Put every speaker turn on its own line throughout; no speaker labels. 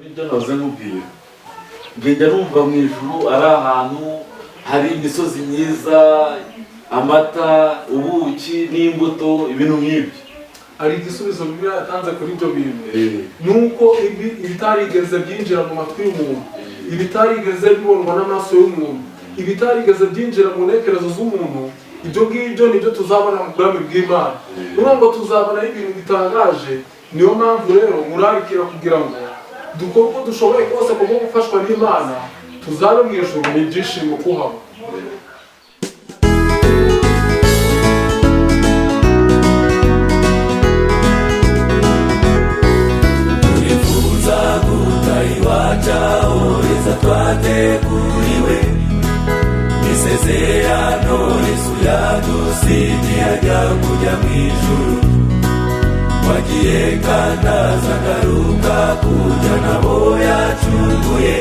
Ibyo navuze nkubwira ngenda numva mu ijuru ari ahantu hari imisozi myiza, amata, ubuki n'imbuto, ibintu nk'ibyo.
Ari igisubizo Bibiliya yatanze kuri ibyo bintu. Nuko ibitarigeze byinjira mu matwi y'umuntu, ibitarigeze bibonwa n'amaso y'umuntu, ibitarigeze byinjira mu ntekerezo z'umuntu, ibyo ngibyo nibyo tuzabona mu bwami bw'Imana. Nubwo tuzabona ibintu bitangaje, niyo mpamvu rero murarikira kugira ngo dukore uko dushoboye kose kubwo gufashwa n'Imana, tuzabe mu ijuru n'ibyishimo kuhaba.
Turifuza gutaha iwacu aho heza twateguriwe, isezerano Yesu yadusigiye ajya kujya mu ijuru. Wagiye kandi azagaruka kujya n'abo yacunguye,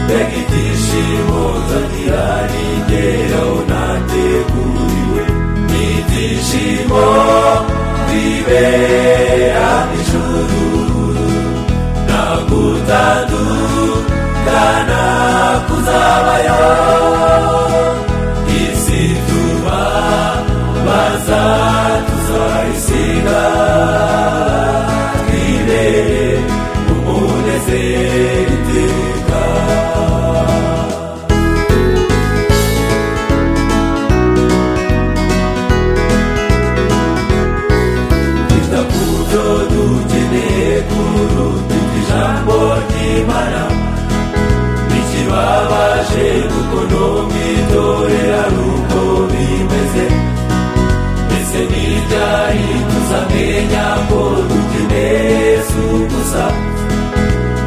mbega ibyishimo nzagira nigeraho nateguriwe. Ni ibyishimo bibera mu ijuru, nta gutandukana kuzabayo. Isi tubabaza tuzayisiga, twibere umunezero iteka. Twita ku byo dukeneye kuruta ijambo ry'Imana. Ntikibabaje kuko no mu itorero ari uko bimeze. Mbese ni ryari tuzamenya ko dukeneye Yesu gusa,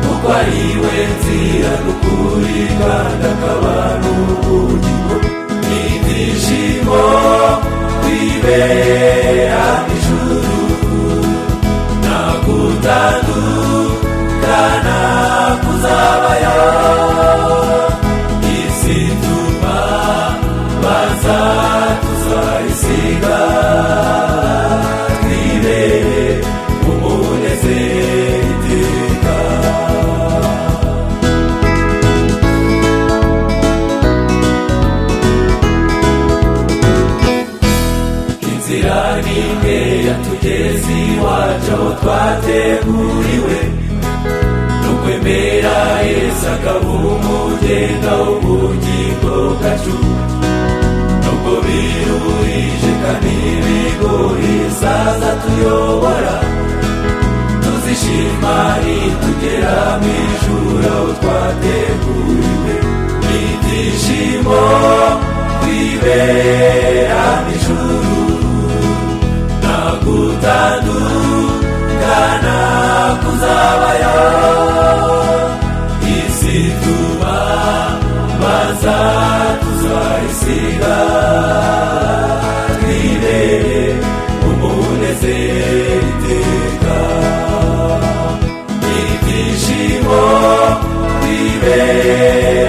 kuko ari we nzira n'ukuri kandi akaba n'ubugingo. Ni ibyishimo kwibera mu ijuru, nta gutandukana kuzabayo. Isi tubabaza tuzayisiga, twibere umunezero iteka. Inzira ni imwe yatugeza iwacu aho twateguriwe, n'ukwemera Yesu akaba umugenga w'ubugingo bwacu. Nubwo biruhije kandi bigoye saza tuyobora, tuzishima nitugera mu ijuru aho twateguriwe. Ni ibyishimo kwibera mu ijuru, nta gutandukana kuzabayo. Isi tubabaza tuzayisiga, twibere umunezero iteka. Ni ibyishimo kwibera